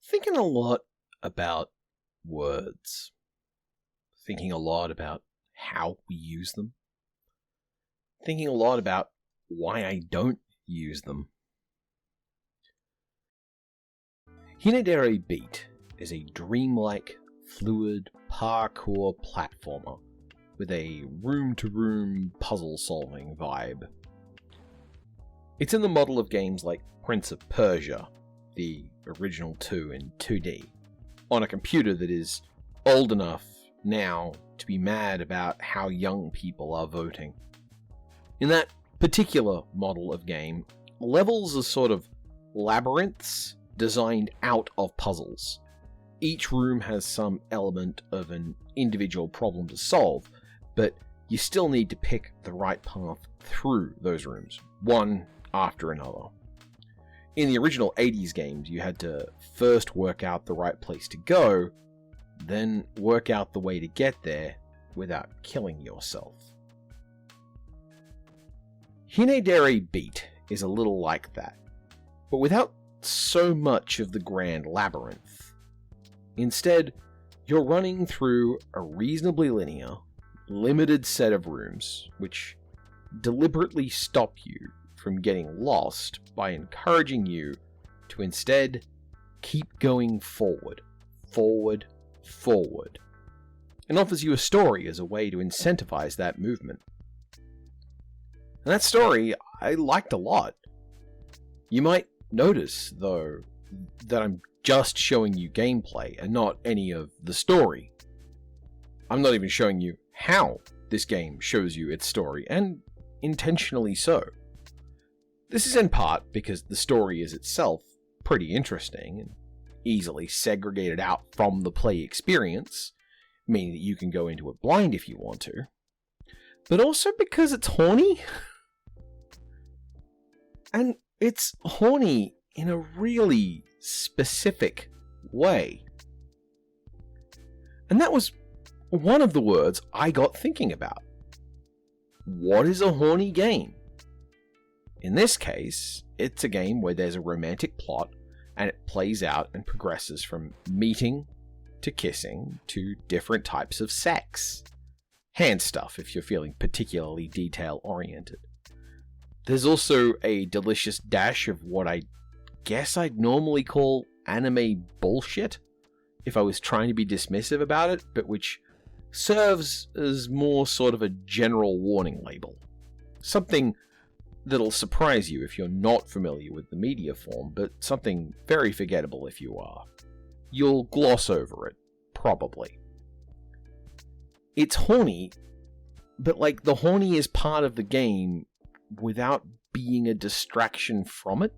Thinking a lot about words. Thinking a lot about how we use them. Thinking a lot about why I don't use them. Hindere Beat is a dreamlike, fluid parkour platformer with a room-to-room puzzle-solving vibe. It's in the model of games like Prince of Persia, the original 2 in 2D, on a computer that is old enough now to be mad about how young people are voting. In that particular model of game, levels are sort of labyrinths designed out of puzzles. Each room has some element of an individual problem to solve, but you still need to pick the right path through those rooms, one after another. In the original 80s games, you had to first work out the right place to go, then work out the way to get there without killing yourself. Hinedere Beat is a little like that, but without so much of the grand labyrinth. Instead, you're running through a reasonably linear, limited set of rooms, which deliberately stop you from getting lost by encouraging you to instead keep going forward, and offers you a story as a way to incentivize that movement. And that story I liked a lot. You might notice, though, that I'm just showing you gameplay and not any of the story. I'm not even showing you how this game shows you its story, and intentionally so. This is in part because the story is itself pretty interesting and easily segregated out from the play experience, meaning that you can go into it blind if you want to, but also because it's horny. And it's horny in a really specific way. And that was one of the words I got thinking about. What is a horny game? In this case, it's a game where there's a romantic plot and it plays out and progresses from meeting to kissing to different types of sex. Hand stuff if you're feeling particularly detail-oriented. There's also a delicious dash of what I guess I'd normally call anime bullshit, if I was trying to be dismissive about it, but which serves as more sort of a general warning label. Something that'll surprise you if you're not familiar with the media form, but something very forgettable if you are. You'll gloss over it, probably. It's horny, but like the horny is part of the game without being a distraction from it.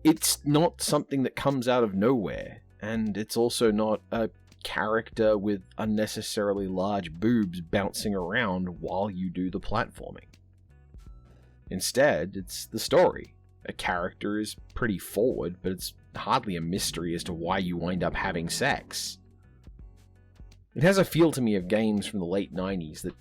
It's not something that comes out of nowhere, and it's also not a character with unnecessarily large boobs bouncing around while you do the platforming. Instead, it's the story. A character is pretty forward, but it's hardly a mystery as to why you wind up having sex. It has a feel to me of games from the late 90s that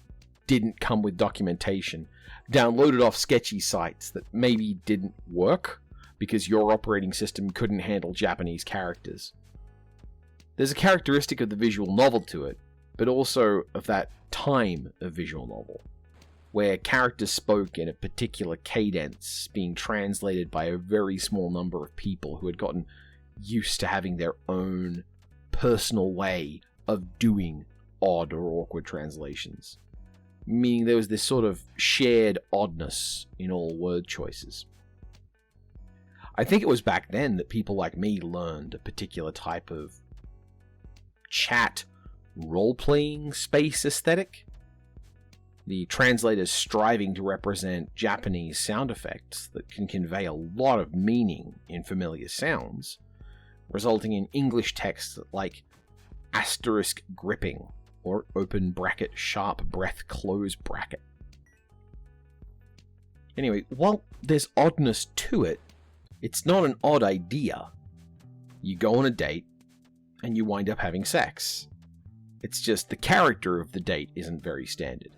didn't come with documentation, downloaded off sketchy sites that maybe didn't work because your operating system couldn't handle Japanese characters. There's a characteristic of the visual novel to it, but also of that time of visual novel, where characters spoke in a particular cadence being translated by a very small number of people who had gotten used to having their own personal way of doing odd or awkward translations. Meaning there was this sort of shared oddness in all word choices. I think it was back then that people like me learned a particular type of chat role-playing space aesthetic. The translators striving to represent Japanese sound effects that can convey a lot of meaning in familiar sounds, resulting in English text like asterisk gripping, or open bracket, sharp breath, close bracket. Anyway, while there's oddness to it, it's not an odd idea. You go on a date, and you wind up having sex. It's just the character of the date isn't very standard.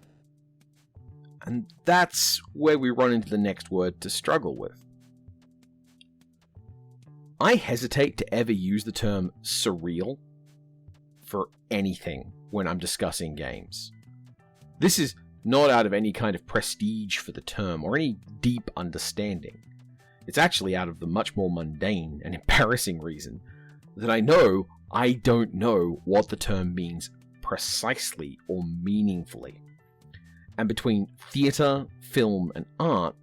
And that's where we run into the next word to struggle with. I hesitate to ever use the term surreal for anything when I'm discussing games. This is not out of any kind of prestige for the term or any deep understanding. It's actually out of the much more mundane and embarrassing reason that I know I don't know what the term means precisely or meaningfully. And between theatre, film, and art,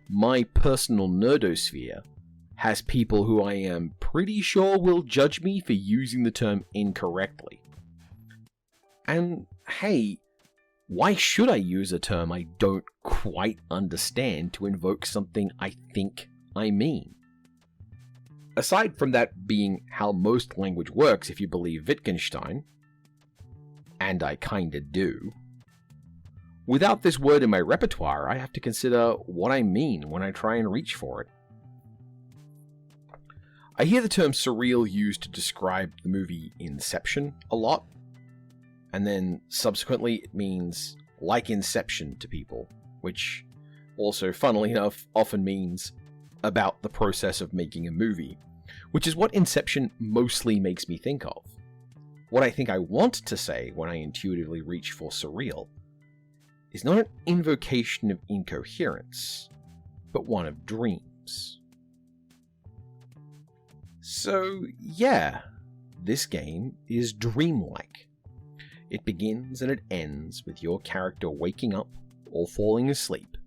my personal nerdosphere has people who I am pretty sure will judge me for using the term incorrectly. And hey, why should I use a term I don't quite understand to invoke something I think I mean? Aside from that being how most language works if you believe Wittgenstein, and I kinda do, without this word in my repertoire, I have to consider what I mean when I try and reach for it. I hear the term surreal used to describe the movie Inception a lot, and then subsequently it means like Inception to people, which also, funnily enough, often means about the process of making a movie, which is what Inception mostly makes me think of. What I think I want to say when I intuitively reach for surreal is not an invocation of incoherence, but one of dreams. So yeah, this game is dreamlike. It begins and it ends with your character waking up or falling asleep,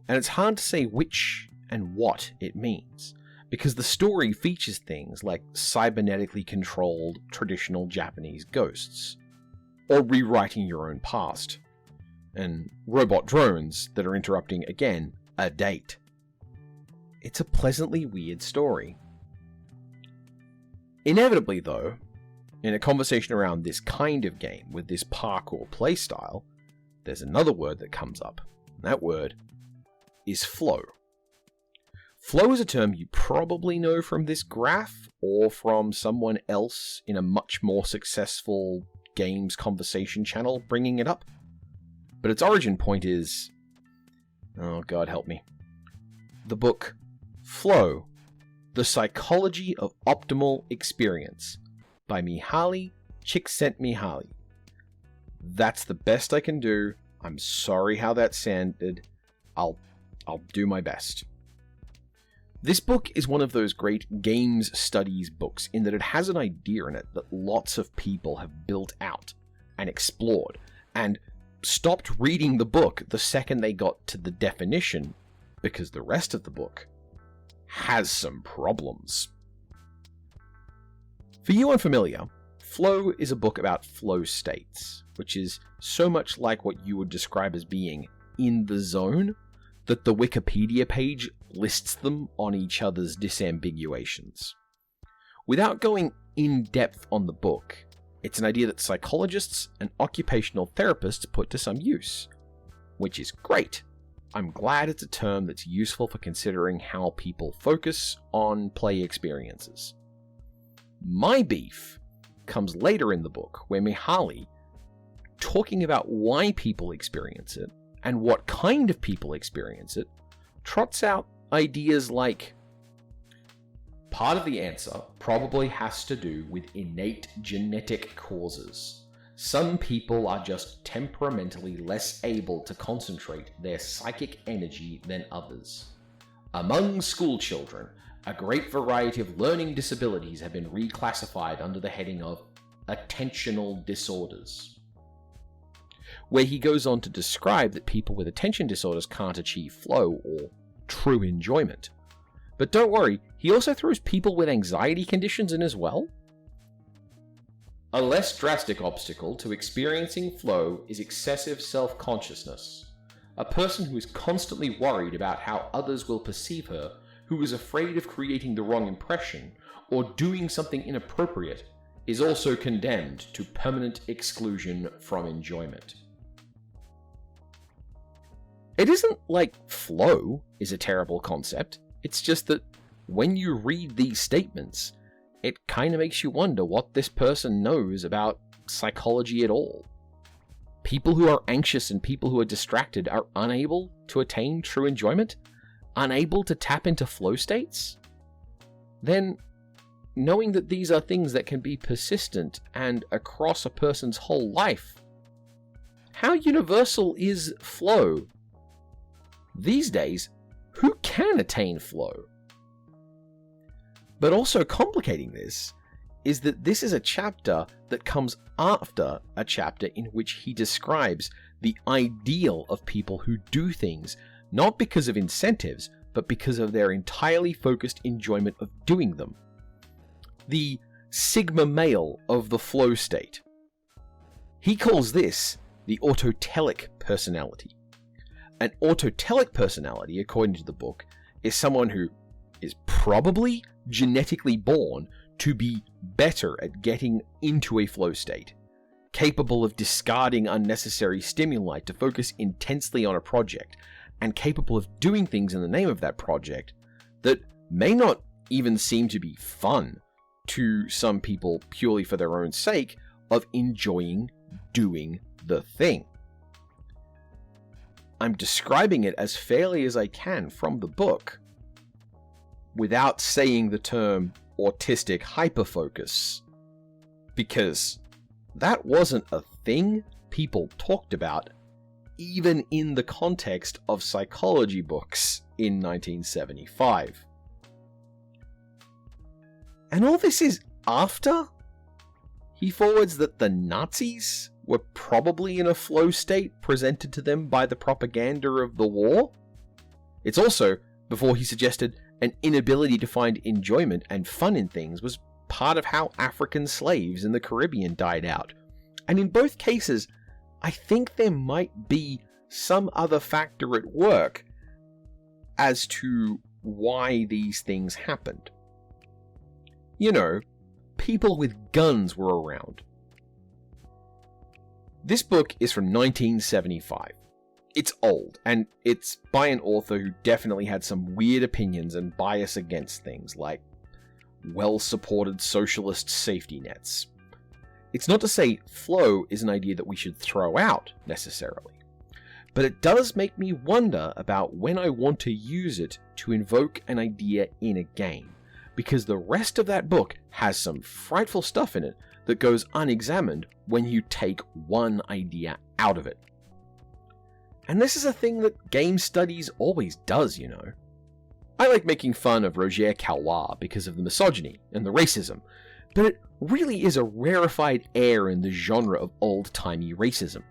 and it's hard to say which and what it means, because the story features things like cybernetically controlled traditional Japanese ghosts, or rewriting your own past, and robot drones that are interrupting, again, a date. It's a pleasantly weird story. Inevitably, though, in a conversation around this kind of game with this parkour playstyle, there's another word that comes up. That word is flow. Flow is a term you probably know from this graph or from someone else in a much more successful games conversation channel bringing it up. But its origin point is... oh god help me. The book Flow, The Psychology of Optimal Experience by Mihaly Csikszentmihalyi. That's the best I can do. I'm sorry how that sounded. I'll do my best. This book is one of those great games studies books in that it has an idea in it that lots of people have built out and explored, and stopped reading the book the second they got to the definition because the rest of the book has some problems. For you unfamiliar, Flow is a book about flow states, which is so much like what you would describe as being in the zone that the Wikipedia page lists them on each other's disambiguations. Without going in depth on the book, it's an idea that psychologists and occupational therapists put to some use, which is great. I'm glad it's a term that's useful for considering how people focus on play experiences. My beef comes later in the book, where Mihaly, talking about why people experience it and what kind of people experience it, trots out ideas like, part of the answer probably has to do with innate genetic causes. Some people are just temperamentally less able to concentrate their psychic energy than others. Among school children, a great variety of learning disabilities have been reclassified under the heading of attentional disorders, where he goes on to describe that people with attention disorders can't achieve flow or true enjoyment. But don't worry, he also throws people with anxiety conditions in as well. A less drastic obstacle to experiencing flow is excessive self-consciousness. A person who is constantly worried about how others will perceive her, who is afraid of creating the wrong impression, or doing something inappropriate, is also condemned to permanent exclusion from enjoyment. It isn't like flow is a terrible concept, it's just that when you read these statements, it kind of makes you wonder what this person knows about psychology at all. People who are anxious and people who are distracted are unable to attain true enjoyment? Unable to tap into flow states? Then knowing that these are things that can be persistent and across a person's whole life, how universal is flow? These days, who can attain flow? But also complicating this is that this is a chapter that comes after a chapter in which he describes the ideal of people who do things not because of incentives, but because of their entirely focused enjoyment of doing them. The sigma male of the flow state. He calls this the autotelic personality. An autotelic personality, according to the book, is someone who is probably genetically born to be better at getting into a flow state, capable of discarding unnecessary stimuli to focus intensely on a project, and capable of doing things in the name of that project that may not even seem to be fun to some people purely for their own sake of enjoying doing the thing. I'm describing it as fairly as I can from the book, without saying the term autistic hyperfocus, because that wasn't a thing people talked about even in the context of psychology books in 1975. And all this is after he forwards that the Nazis were probably in a flow state presented to them by the propaganda of the war. It's also before he suggested an inability to find enjoyment and fun in things was part of how African slaves in the Caribbean died out. And in both cases, I think there might be some other factor at work as to why these things happened. You know, people with guns were around. This book is from 1975. It's old, and it's by an author who definitely had some weird opinions and bias against things like well-supported socialist safety nets. It's not to say flow is an idea that we should throw out, necessarily, but it does make me wonder about when I want to use it to invoke an idea in a game, because the rest of that book has some frightful stuff in it that goes unexamined when you take one idea out of it. And this is a thing that game studies always does, you know. I like making fun of Roger Caillois because of the misogyny and the racism, but it really is a rarefied air in the genre of old-timey racism.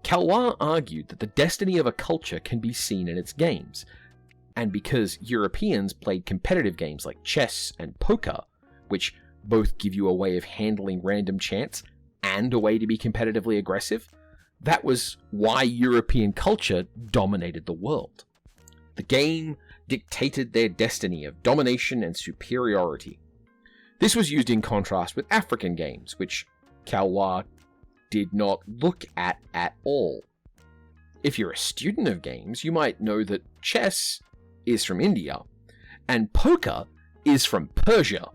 Caillois argued that the destiny of a culture can be seen in its games, and because Europeans played competitive games like chess and poker, which both give you a way of handling random chance and a way to be competitively aggressive, that was why European culture dominated the world. The game dictated their destiny of domination and superiority. This was used in contrast with African games, which Caillois did not look at all. If you're a student of games, you might know that chess is from India, and poker is from Persia.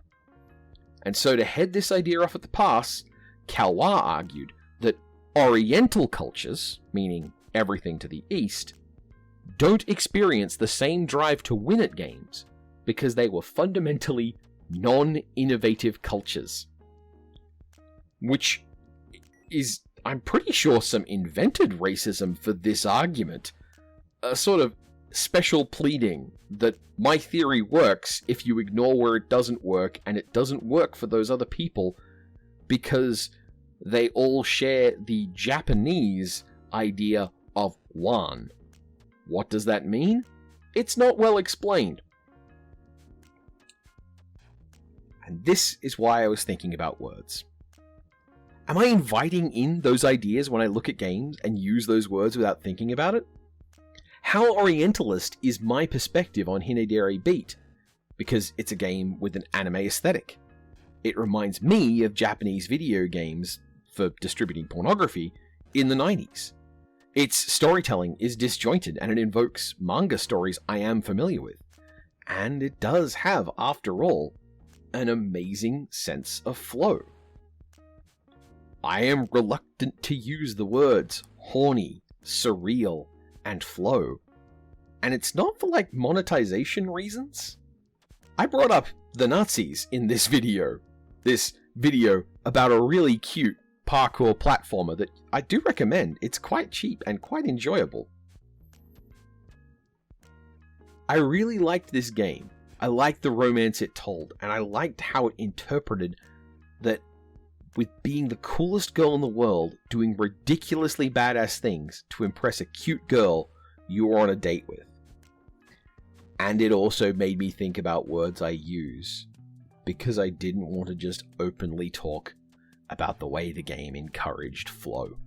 And so to head this idea off at the pass, Caillois argued that Oriental cultures, meaning everything to the east, don't experience the same drive to win at games because they were fundamentally non-innovative cultures. Which is, I'm pretty sure, some invented racism for this argument. A sort of special pleading that my theory works if you ignore where it doesn't work, and it doesn't work for those other people because they all share the Japanese idea of wan. What does that mean? It's not well explained. And this is why I was thinking about words. Am I inviting in those ideas when I look at games and use those words without thinking about it? How Orientalist is my perspective on Hindere Beat? Because it's a game with an anime aesthetic. It reminds me of Japanese video games for distributing pornography in the 90s. Its storytelling is disjointed and it invokes manga stories I am familiar with. And it does have, after all, an amazing sense of flow. I am reluctant to use the words horny, surreal, and flow. And it's not for monetization reasons. I brought up the Nazis in this video. This video about a really cute parkour platformer that I do recommend. It's quite cheap and quite enjoyable. I really liked this game. I liked the romance it told, and I liked how it interpreted that with being the coolest girl in the world, doing ridiculously badass things to impress a cute girl you were on a date with. And it also made me think about words I use, because I didn't want to just openly talk about the way the game encouraged flow.